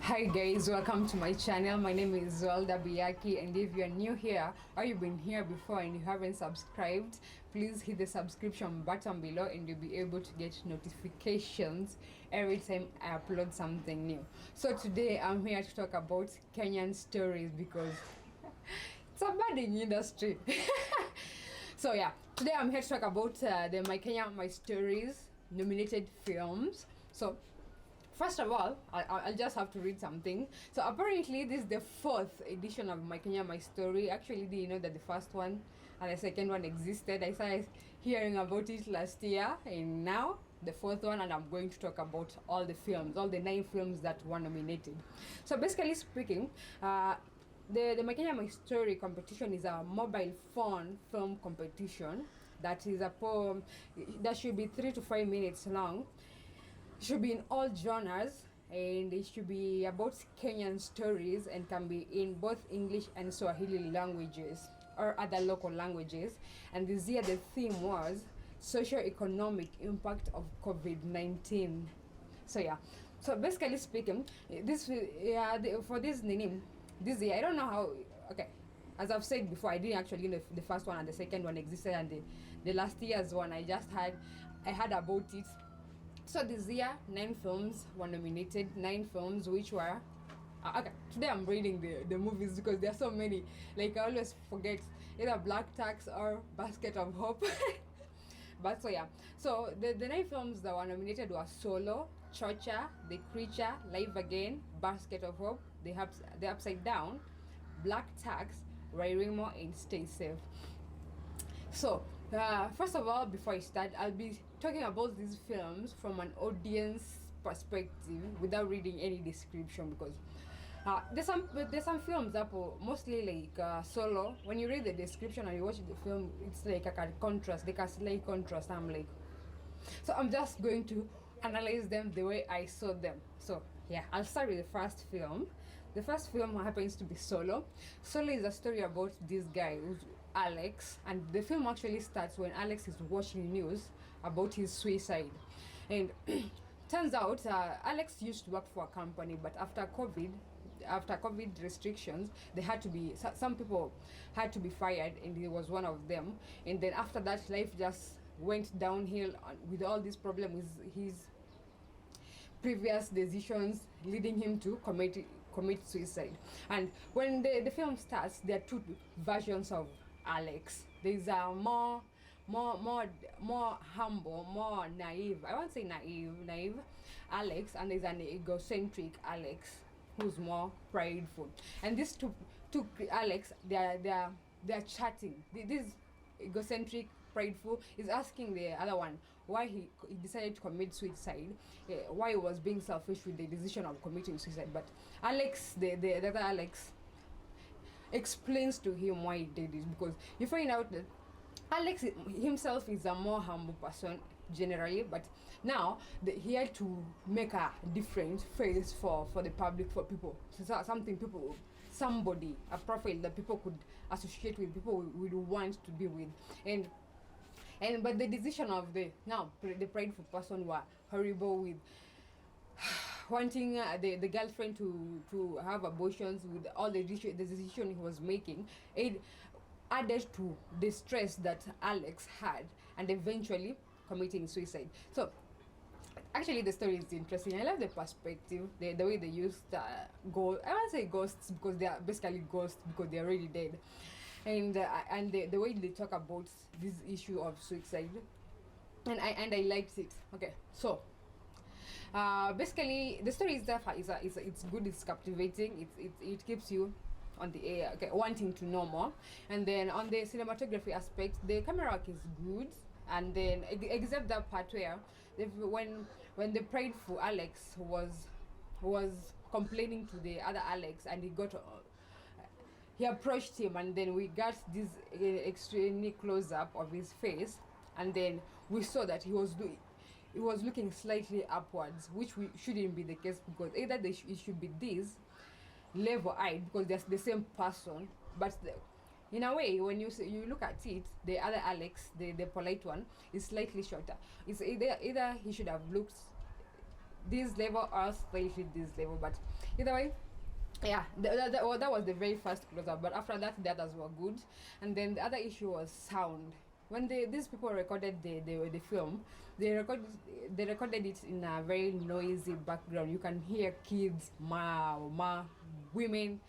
Hi guys, welcome to my channel. My name is Zwelda Biyaki, and if you're new here or you've been here before and you haven't subscribed, please hit the subscription button below and you'll be able to get notifications every time I upload something new. So today I'm here to talk about Kenyan stories because it's a budding industry. So yeah, today I'm here to talk about the My Kenya My Stories nominated films. So first of all, I'll just have to read something. So apparently this is the fourth edition of My Kenya My Story. Actually, do you know that the first one and the second one existed? I started hearing about it last year, and now the fourth one, and I'm going to talk about all the films, all the 9 films that were nominated. So basically speaking, the My Kenya My Story competition is a mobile phone film competition that is a poem that should be 3 to 5 minutes long. It should be in all genres, and it should be about Kenyan stories and can be in both English and Swahili languages or other local languages. And this year the theme was socio-economic impact of COVID-19. So yeah, so basically speaking, for this name this year, I don't know how. Okay, as I've said before, I didn't actually know if the first one and the second one existed, and the last year's one I heard about it. So this year 9 films were nominated, 9 films which were okay, today I'm reading the movies because there are so many, like I always forget either Black Tax or Basket of Hope. But so yeah, so the 9 films that were nominated were Solo, Chocha, The Creature, Live Again, Basket of Hope, The Upside Down, Black Tax, Rairimo, and Stay Safe. So first of all, before I start, I'll be talking about these films from an audience perspective without reading any description, because there's some films that mostly like Solo. When you read the description and you watch the film, it's like a contrast, like a slight contrast. So I'm just going to analyze them the way I saw them. So yeah, I'll start with the first film. The first film happens to be Solo. Solo is a story about this guy who's Alex, and the film actually starts when Alex is watching news about his suicide. And turns out Alex used to work for a company, but after COVID restrictions, they had to be some people had to be fired, and he was one of them. And then after that, life just went downhill with all this problem with his previous decisions, leading him to commit suicide. And when the film starts, there are 2 versions of Alex. There's a more humble, more naive, I won't say naive Alex, and there's an egocentric Alex who's more prideful. And these two Alex, they're chatting. This egocentric prideful is asking the other one why he decided to commit suicide, why he was being selfish with the decision of committing suicide. But Alex, the other Alex, explains to him why he did it, because you find out that Alex himself is a more humble person generally, but now he had to make a different face for the public, for people. So somebody, a profile that people could associate with, people would want to be with. But the decision of the prideful person were horrible, with wanting the girlfriend to have abortions, with all the decision he was making. It added to the stress that Alex had, and eventually committing suicide. So actually the story is interesting. I love the perspective, the way they used ghosts. I won't say ghosts because they are basically ghosts because they are already dead, and the way they talk about this issue of suicide, and I liked it. Okay, so basically the story itself it's good, it's captivating, it keeps you on the air, okay, wanting to know more. And then on the cinematography aspect, the camera work is good, and then except that part where when the prideful Alex was complaining to the other Alex, and he approached him, and then we got this extremely close up of his face, and then we saw that he was looking slightly upwards, which shouldn't be the case, because either it should be this level-eyed because they're the same person, but in a way when you look at it, the other Alex, the polite one, is slightly shorter. It's either he should have looked this level or slightly this level, but either way, yeah, that was the very first close-up, but after that the others were good. And then the other issue was sound. When these people recorded the film, they recorded it in a very noisy background. You can hear kids, women,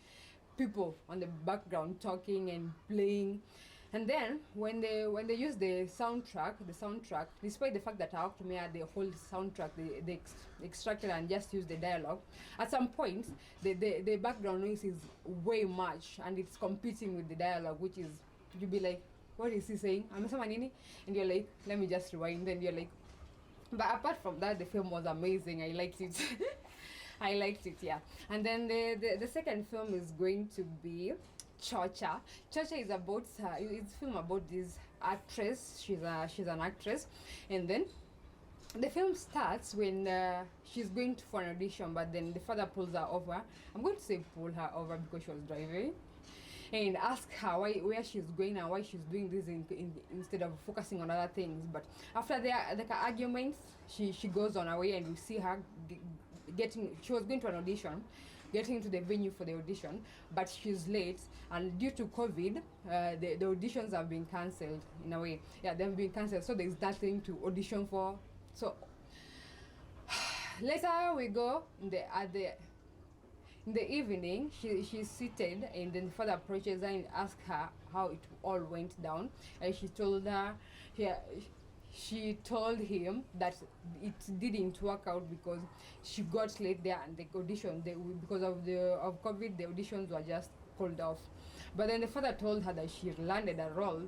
people on the background talking and playing. And then when they use the soundtrack, despite the fact that Aoktumia the whole soundtrack they extracted and just used the dialogue, at some point the background noise is way much and it's competing with the dialogue, which is, you'd be like, what is he saying? And you're like, let me just rewind. Then you're like, but apart from that, the film was amazing. I liked it. I liked it, yeah. And then the second film is going to be Chocha. Chocha is about it's a film about this actress. She's an actress, and then the film starts when she's going for an audition, but then the father pulls her over. I'm going to say pull her over because she was driving, and ask her where she's going and why she's doing this instead of focusing on other things. But after the arguments, she goes on her way, and we see her she was going to an audition, getting into the venue for the audition, but she's late, and due to COVID, the auditions have been cancelled in a way. Yeah, they've been cancelled, so there's nothing to audition for. So later we go in the evening. She's seated, and then the father approaches her and asks her how it all went down, and she told him that it didn't work out because she got late there, and the audition, because of COVID, the auditions were just called off. But then the father told her that she landed a role,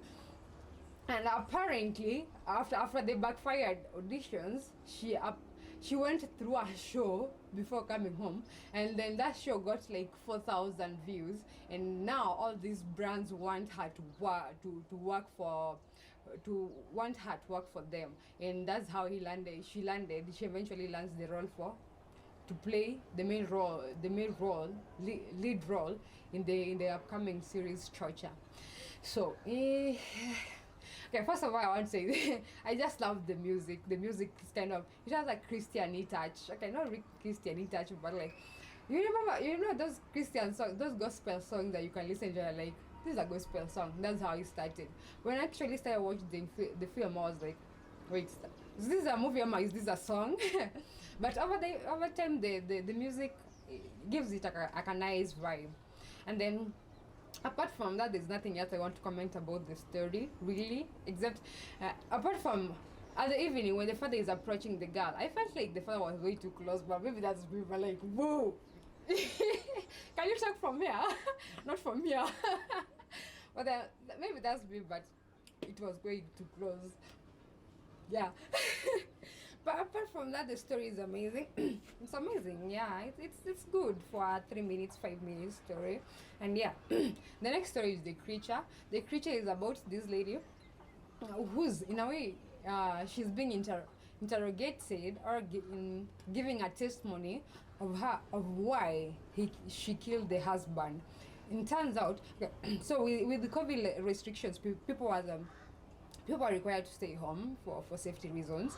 and apparently after the backfired auditions, she went through a show before coming home, and then that show got like 4,000 views, and now all these brands want her to work for them, and that's how she landed. She eventually lands the role to play the main role, lead role in the upcoming series Chocha. So okay, first of all, I want to say I just love the music. The music is kind of, it has a Christian touch. Okay, not really Christian touch, but like, you know those Christian songs, those gospel songs that you can listen to, like, this is a gospel song. That's how it started. When I actually started watching the film, I was like, wait, is this a movie or is this a song? But over time, the music gives it a nice vibe. And then apart from that, there's nothing else I want to comment about the story, really, except apart from at the evening when the father is approaching the girl, I felt like the father was way too close, but maybe that's people like, whoa. Can you talk from here? Not from here. But maybe that's me, but it was going too close. Yeah. But apart from that, the story is amazing. It's amazing, yeah. It's good for a 3 minutes, 5 minutes story. And yeah, the next story is The Creature. The Creature is about this lady who's, in a way, she's being interrogated or giving a testimony of why she killed the husband. It turns out, so with the COVID restrictions, people are required to stay home for safety reasons.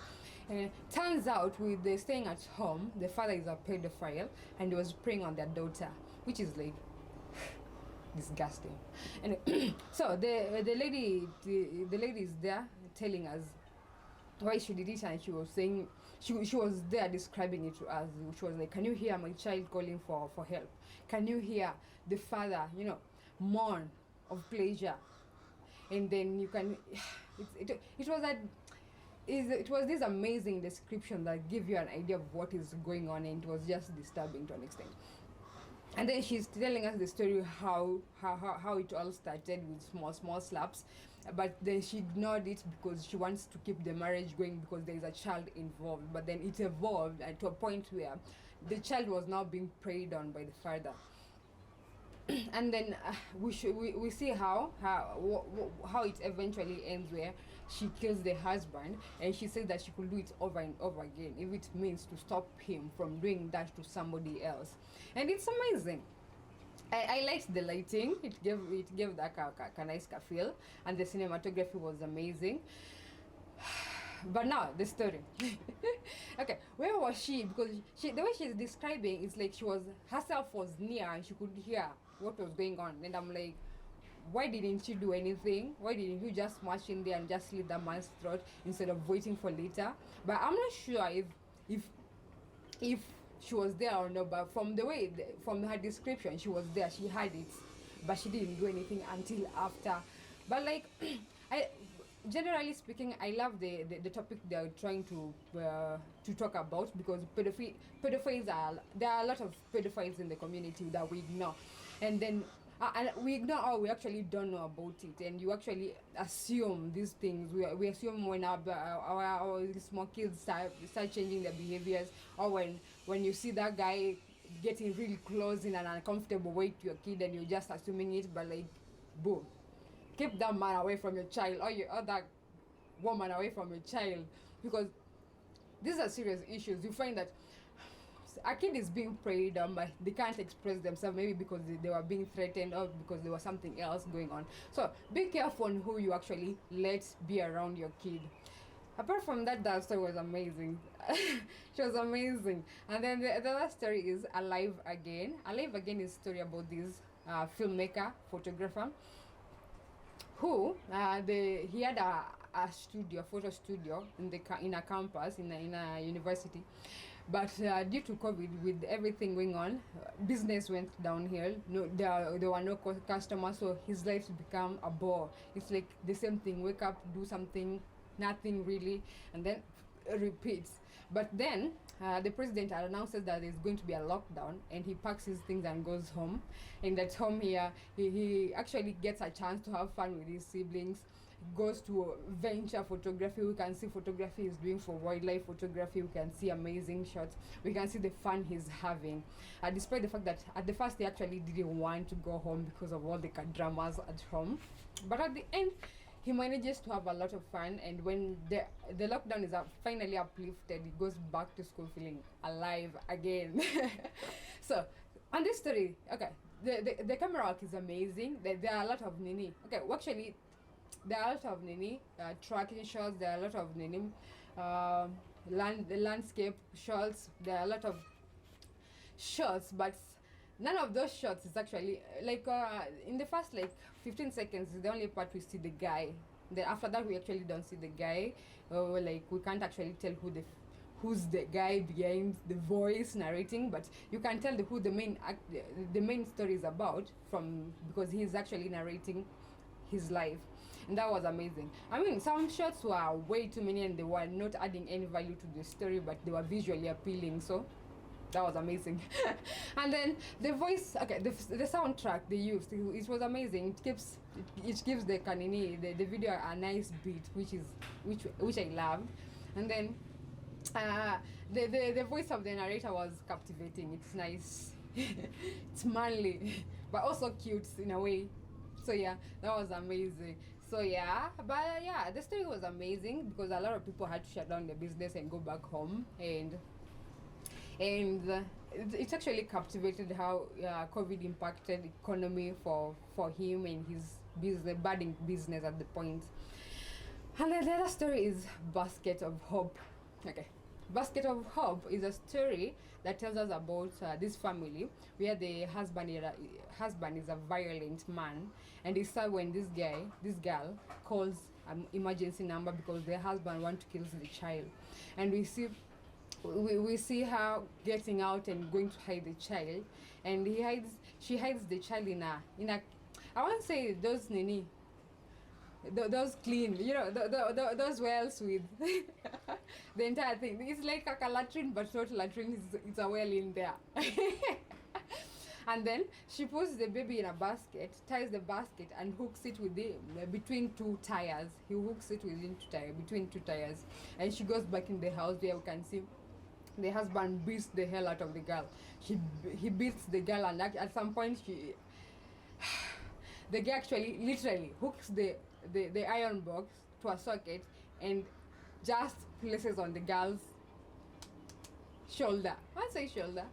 And it turns out with the staying at home, the father is a pedophile and he was preying on their daughter, which is like disgusting. And so the lady is there telling us why she did it, and she was saying, she was there describing it to us. She was like, can you hear my child calling for help? Can you hear the father, mourn of pleasure? And then you can, it was this amazing description that gave you an idea of what is going on, and it was just disturbing to an extent. And then she's telling us the story how it all started with small slaps, but then she ignored it because she wants to keep the marriage going because there is a child involved. But then it evolved to a point where the child was now being preyed on by the father. And then we see how it eventually ends, where she kills the husband, and she says that she could do it over and over again if it means to stop him from doing that to somebody else. And it's amazing. I liked the lighting. It gave that a nice feel, and the cinematography was amazing. But now the story. Okay, where was she? Because the way she's describing is like she was herself was near and she could hear what was going on. And I'm like, why didn't you do anything? Why didn't you just march in there and just slit the man's throat instead of waiting for later? But I'm not sure if she was there or not. But from the way, from her description, she was there. She had it, but she didn't do anything until after. But like, I generally speaking, I love the topic they're trying to talk about, because pedophiles are, there are a lot of pedophiles in the community that we ignore, and then and we ignore, or we actually don't know about it, and you actually assume these things. We assume when our small kids start changing their behaviors, or when you see that guy getting really close in an uncomfortable way to your kid, and you're just assuming it. But like, boom, keep that man away from your child, or that woman away from your child, because these are serious issues. You find that a kid is being preyed on, but they can't express themselves, maybe because they were being threatened, or because there was something else going on. So be careful on who you actually let be around your kid. Apart from that, that story was amazing. She was amazing. And then the other story is Alive Again. Alive Again is a story about this filmmaker, photographer, who he had a photo studio in a campus, in a university. But due to COVID, with everything going on, business went downhill. No, there were no customers, so his life became a bore. It's like the same thing: wake up, do something, nothing really, and then repeats. But then the president announces that there's going to be a lockdown, and he packs his things and goes home. And at home here, he actually gets a chance to have fun with his siblings. Goes to venture photography. We can see photography he's doing for wildlife photography. We can see amazing shots. We can see the fun he's having, despite the fact that at the first he actually didn't want to go home because of all the dramas at home. But at the end, he manages to have a lot of fun, and when the lockdown is finally uplifted, he goes back to school feeling alive again. So, on this story, okay, the camera work is amazing. There are a lot of nini. Okay, well, actually, there are a lot of nini tracking shots. There are a lot of nini landscape shots. There are a lot of shots, but none of those shots is actually like in the first like 15 seconds is the only part we see the guy. Then after that we actually don't see the guy. Like we can't actually tell who's the guy behind the voice narrating, but you can tell who the main story is about from, because he's actually narrating his life. And that was amazing. I mean, some shots were way too many and they were not adding any value to the story, but they were visually appealing, so that was amazing. And then the voice, okay, the soundtrack they used, it was amazing. It gives the kanini, the video a nice beat, which I loved. And then the voice of the narrator was captivating. It's nice. It's manly, but also cute in a way. So yeah, that was amazing. So yeah, but yeah, the story was amazing because a lot of people had to shut down their business and go back home, and it actually captivated how COVID impacted economy for him and his budding business at the point. And then the other story is Basket of Hope. Okay, Basket of Hope is a story that tells us about this family where the husband is a violent man, and it's sad when this girl calls an emergency number because their husband wants to kill the child, and we see her getting out and going to hide the child, and she hides the child in a I won't say those nini, those clean, those wells with the entire thing. It's like a latrine, but not latrine. It's a well in there. And then she puts the baby in a basket, ties the basket, and hooks it between two tires. He hooks it between two tires, and she goes back in the house where we can see the husband beats the hell out of the girl. He beats the girl, and at some point the guy actually literally hooks the iron box to a socket and just places on the girl's shoulder. I say shoulder,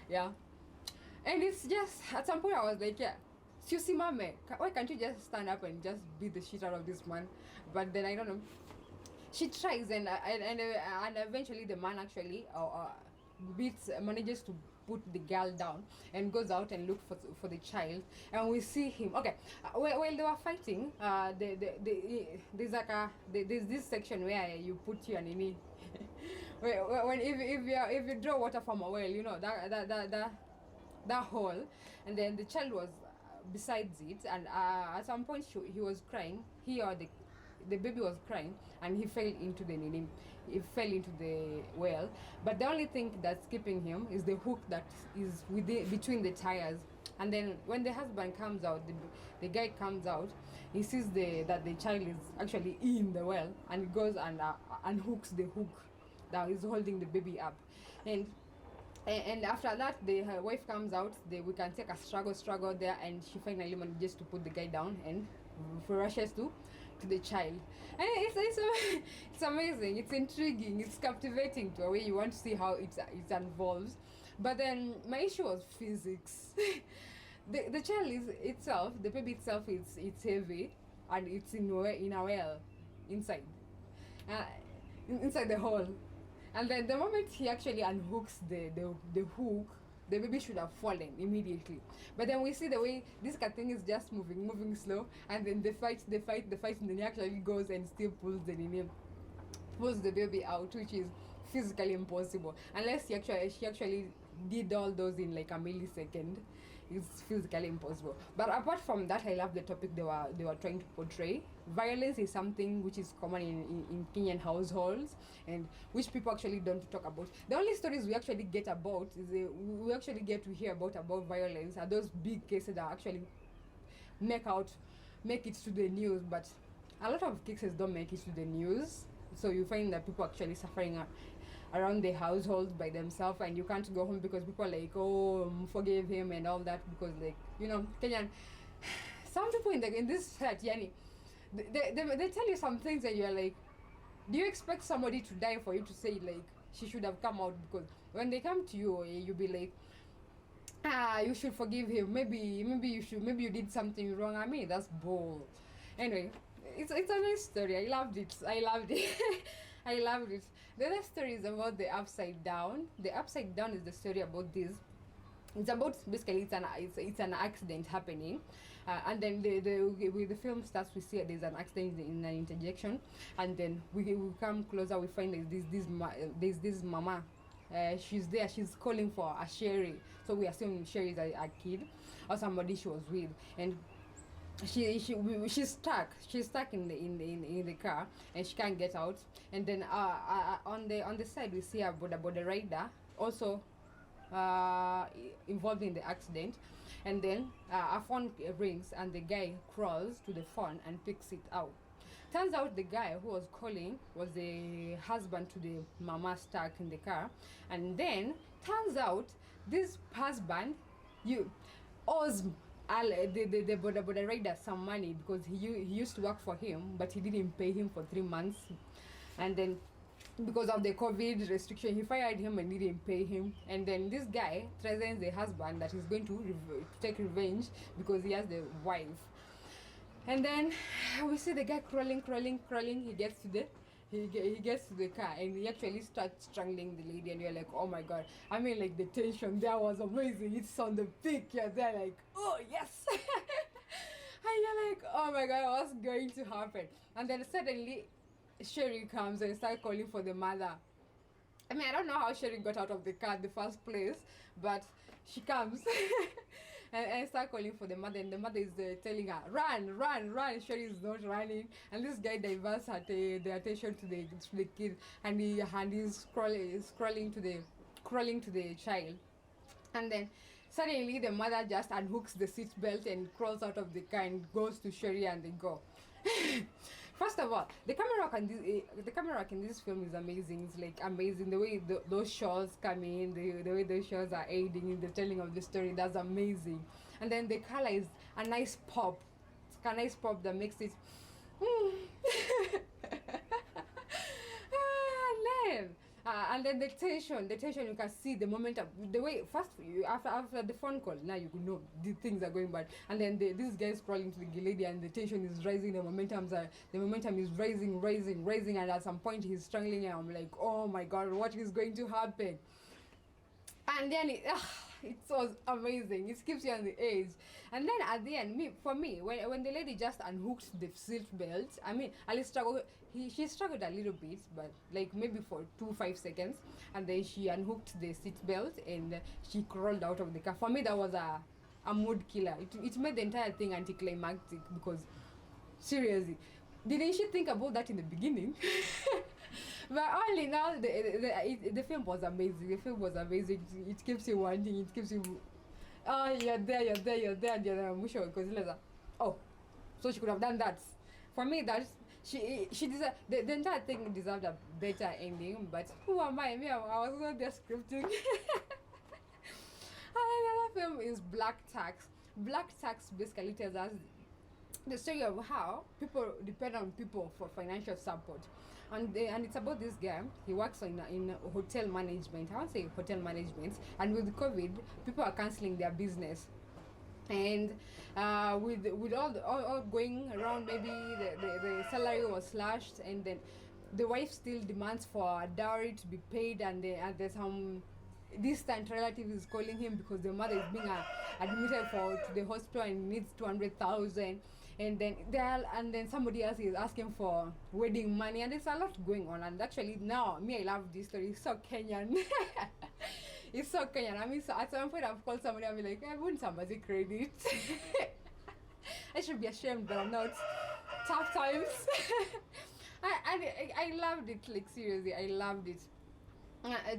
yeah. And it's just, at some point I was like, yeah, Susie Mame, why can't you just stand up and just beat the shit out of this man? But then I don't know. she tries, and eventually the man actually manages to put the girl down and goes out and look for the child, and we see him. Okay, while they were fighting, there's this section where you put your nini. When if you draw water from a well, you know that hole, and then the child was besides it, and at some point he was crying. He or the baby was crying, and he fell into the well. But the only thing that's keeping him is the hook that is between the tires. And then when the husband comes out, the guy comes out, he sees that the child is actually in the well, and he goes and unhooks the hook that is holding the baby up. And after that, her wife comes out. We can take a struggle there, and she finally manages to put the guy down and rushes to the child. And it's amazing, it's intriguing, it's captivating to a way. You want to see how it unfolds. But then my issue was physics. The child the baby itself, it's heavy, and it's in a well inside the hole. And then the moment he actually unhooks the hook, the baby should have fallen immediately. But then we see the way this thing is just moving slow, and then they fight, and then he actually goes and still pulls the baby out, which is physically impossible. Unless she actually did all those in like a millisecond. It's physically impossible. But apart from that, I love the topic they were trying to portray. Violence is something which is common in Kenyan households, and which people actually don't talk about. The only stories we actually get about we actually get to hear about violence are those big cases that actually make it to the news. But a lot of cases don't make it to the news, so you find that people actually suffering around the household by themselves, and you can't go home because people are like, oh, forgive him and all that, because like, you know, Kenyan, some people in this set, yani, they tell you some things and you're like, do you expect somebody to die for you to say like she should have come out? Because when they come to you, you'll be like, you should forgive him, maybe you did something wrong. I mean, that's bold. Anyway, it's a nice story. I loved it. I loved it. The other story is about the upside down. The upside down is the story about this. It's about basically it's an accident happening, and then with the film starts, we see there's an accident in an interjection, and then we come closer, we find there's this mama. She's there. She's calling for a Sherry. So we assume Sherry is a kid or somebody she was with, and she's stuck. She's stuck in the car, and she can't get out. And then on the side we see a border rider also involved in the accident. And then a phone rings, and the guy crawls to the phone and picks it out. Turns out the guy who was calling was the husband to the mama stuck in the car. And then turns out this husband owes the border rider some money, because he used to work for him, but he didn't pay him for 3 months. And then because of the COVID restriction, he fired him and didn't pay him. And then this guy threatens the husband that he's going to take revenge because he has the wife. And then we see the guy crawling. He gets to the car, and he actually starts strangling the lady, and you're like, oh my god. I mean, like, the tension there was amazing. It's on the peak. You're there like, oh yes. And you're like, oh my god, what's going to happen? And then suddenly Sherry comes and starts calling for the mother. I mean, I don't know how Sherry got out of the car in the first place, but she comes and start calling for the mother, and the mother is telling her, run. Sherry is not running, and this guy diverts the attention to the kid, and he's crawling to the child. And then suddenly the mother just unhooks the seat belt and crawls out of the car and goes to Sherry, and they go. First of all, the camera work in this film is amazing. It's like amazing the way those shots come in, the way those shots are aiding in the telling of the story. That's amazing. And then the color is a nice pop. It's a nice pop that makes it. Man. And then the tension, you can see the momentum, the way first you after the phone call, now you could know the things are going bad, and then this guy is crawling to the lady, and the tension is rising, the momentum is rising, and at some point he's strangling her. I'm like, oh my god, what is going to happen? And then it was amazing. It keeps you on the edge. And then at the end, for me, when the lady just unhooked the seat belt, I mean, Ali struggled. She struggled a little bit, but like maybe for 5 seconds, and then she unhooked the seat belt and she crawled out of the car. For me, that was a mood killer. It made the entire thing anticlimactic, because seriously, didn't she think about that in the beginning? But all in all, the film was amazing. The film was amazing. It keeps you wanting. It keeps you, oh, you're there, and you're there. Mwisho, because oh, so she could have done that. For me, that she deserved, the entire thing deserved a better ending. But who am I? I was not there scripting. Another film is Black Tax. Black Tax basically tells us the story of how people depend on people for financial support. And it's about this guy. He works in hotel management. I won't say hotel management. And with COVID, people are cancelling their business. And with all going around, maybe the salary was slashed, and then the wife still demands for a dowry to be paid, and there's some distant relative is calling him because the mother is being admitted to the hospital and needs 200,000. And then somebody else is asking for wedding money, and there's a lot going on. And actually now, I love this story. It's so Kenyan. It's so Kenyan. I mean, so at some point I've called somebody and be like, I want somebody credit. I should be ashamed, but I'm not. Tough times. I loved it, like seriously, I loved it.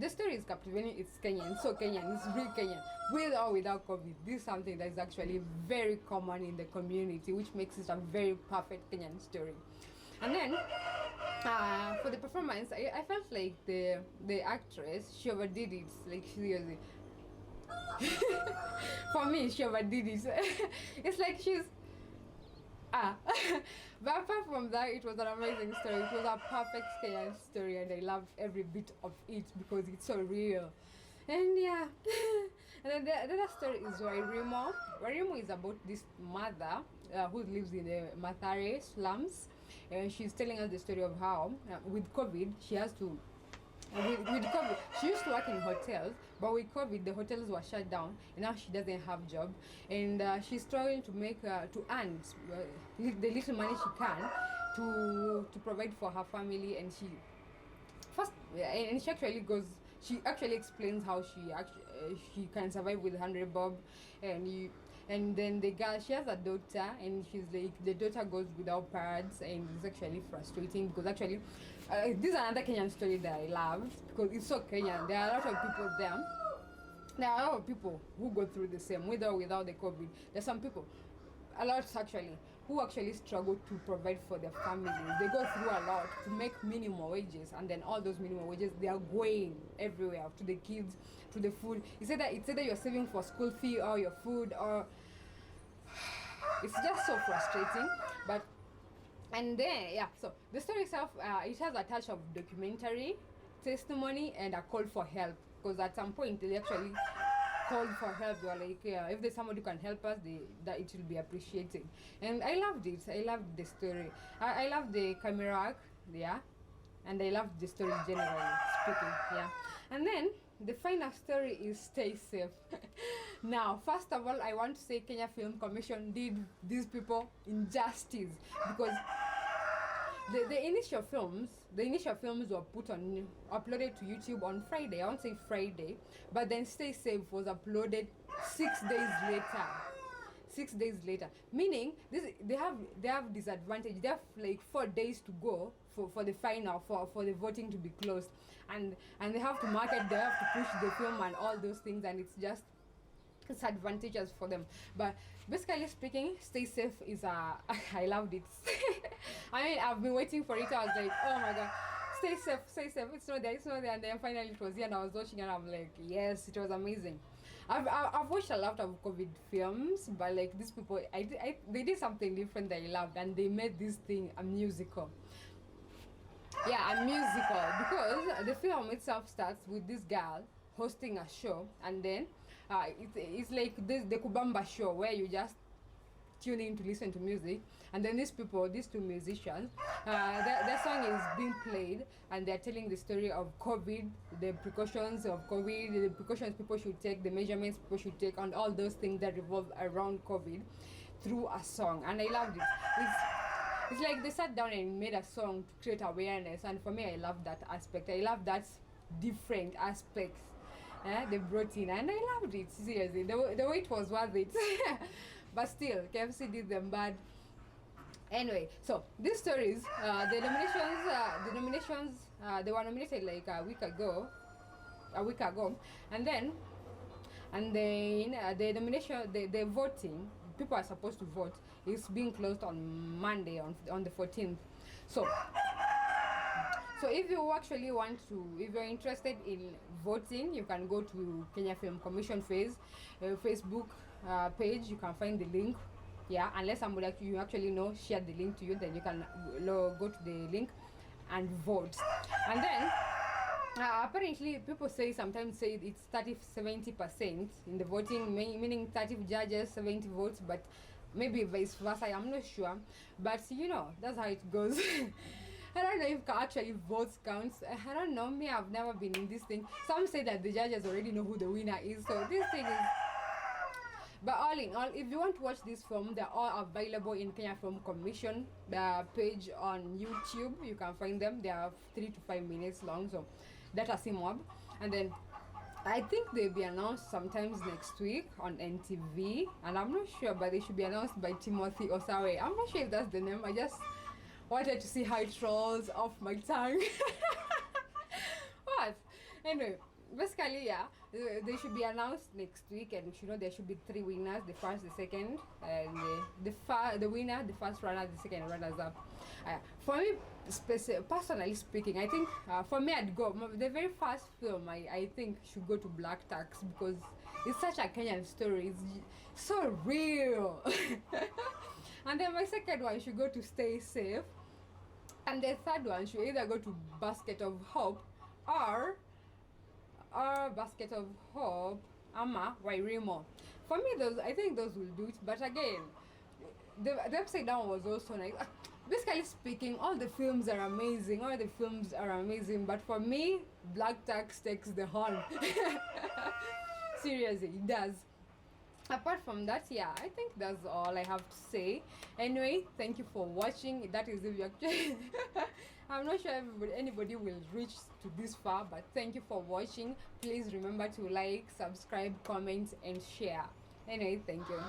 The story is captivating. It's Kenyan, so Kenyan. It's real Kenyan, with or without COVID. This is something that is actually very common in the community, which makes it a very perfect Kenyan story. And then for the performance, I felt like the actress, she overdid it. Like seriously, for me, she overdid it. It's like she's but apart from that, it was an amazing story. It was a perfect Kenyan story, and I loved every bit of it because it's so real. And yeah, and then the other story is Wairimu. Wairimu is about this mother who lives in the Mathare slums, and she's telling us the story of how with COVID she has to. With COVID, she used to work in hotels, but with COVID, the hotels were shut down, and now she doesn't have job, and she's struggling to make to earn the little money she can to provide for her family. And she actually explains how she can survive with 100 bob, and then the girl, she has a daughter, and she's like, the daughter goes without pads, and it's actually frustrating because actually this is another Kenyan story that I loved because it's so Kenyan. There are a lot of people there. There are a lot of people who go through the same, with or without the COVID. There's some people, a lot actually, who actually struggle to provide for their families. They go through a lot to make minimum wages, and then all those minimum wages, they are going everywhere, to the kids, to the food. It's either you're saving for school fee or your food, or it's just so frustrating. But and then so the story itself, it has a touch of documentary, testimony, and a call for help, because at some point they actually called for help. They were like, if there's somebody who can help us, that it will be appreciated. And I loved it. I loved the story. I loved the camera work, and I loved the story generally speaking, And then the final story is Stay Safe. Now, first of all, I want to say Kenya Film Commission did these people injustice, because the initial films were uploaded to YouTube on Friday. I won't say Friday, but then Stay Safe was uploaded 6 days later. 6 days later, meaning they have disadvantage. They have like 4 days to go for the final, for the voting to be closed, and they have to market, they have to push the film and all those things, and it's advantageous for them. But basically speaking, Stay Safe is I loved it. I mean, I've been waiting for it. I was like, oh my god, Stay Safe, it's not there, and then finally it was here, and I was watching, and I'm like, yes, it was amazing. I've watched a lot of COVID films, but like these people, they did something different that I loved, and they made this thing a musical. Yeah, a musical, because the film itself starts with this girl hosting a show, and then it's like this the Kubamba show where you just tune in to listen to music, and then these two musicians, their song is being played, and they're telling the story of COVID, the precautions of COVID, the precautions people should take, the measurements people should take, and all those things that revolve around COVID through a song. And I loved it. It's like they sat down and made a song to create awareness, and for me, I love that aspect. I love that different aspects they brought in, and I loved it. Seriously, the wait was worth it. But still, KFC did them bad. Anyway, so these stories, the nominations, they were nominated like a week ago, and then the nomination, the voting, people are supposed to vote, is being closed on Monday, on the 14th. So if you actually want to, if you're interested in voting, you can go to Kenya Film Commission Facebook page. You can find the link. Yeah, unless somebody you actually know shared the link to you, then you can go to the link and vote. And then apparently people sometimes say it's 30-70% in the voting, meaning 30 judges, 70 votes, but maybe vice versa, I'm not sure. But that's how it goes. I don't know if actually votes counts. I don't know. Me, I've never been in this thing. Some say that the judges already know who the winner is. So this thing is. But all in all, if you want to watch this film, they're all available in Kenya Film Commission page on YouTube. You can find them. They are 3 to 5 minutes long. So that are mob. And then I think they'll be announced sometimes next week on NTV. And I'm not sure, but they should be announced by Timothy Osawe. I'm not sure if that's the name. I just wanted to see how it rolls off my tongue. What? Anyway, basically, yeah, they should be announced next week, and there should be 3 winners: the first, the second, and the winner, the first runner, the second runners up. For me, personally speaking, I think for me, I'd go the very first film. I think should go to Black Tax, because it's such a Kenyan story. It's so real. And then my second one should go to Stay Safe. And the third one should either go to Basket of Hope or Basket of Hope, Ama Wairimo. For me, I think those will do it. But again, the Upside Down was also nice. Basically speaking, all the films are amazing. But for me, Black Tax takes the horn. Seriously, it does. Apart from that, yeah, I think that's all I have to say. Anyway, thank you for watching. That is if you actually I'm not sure anybody will reach to this far, but thank you for watching. Please remember to like, subscribe, comment, and share. Anyway, thank you.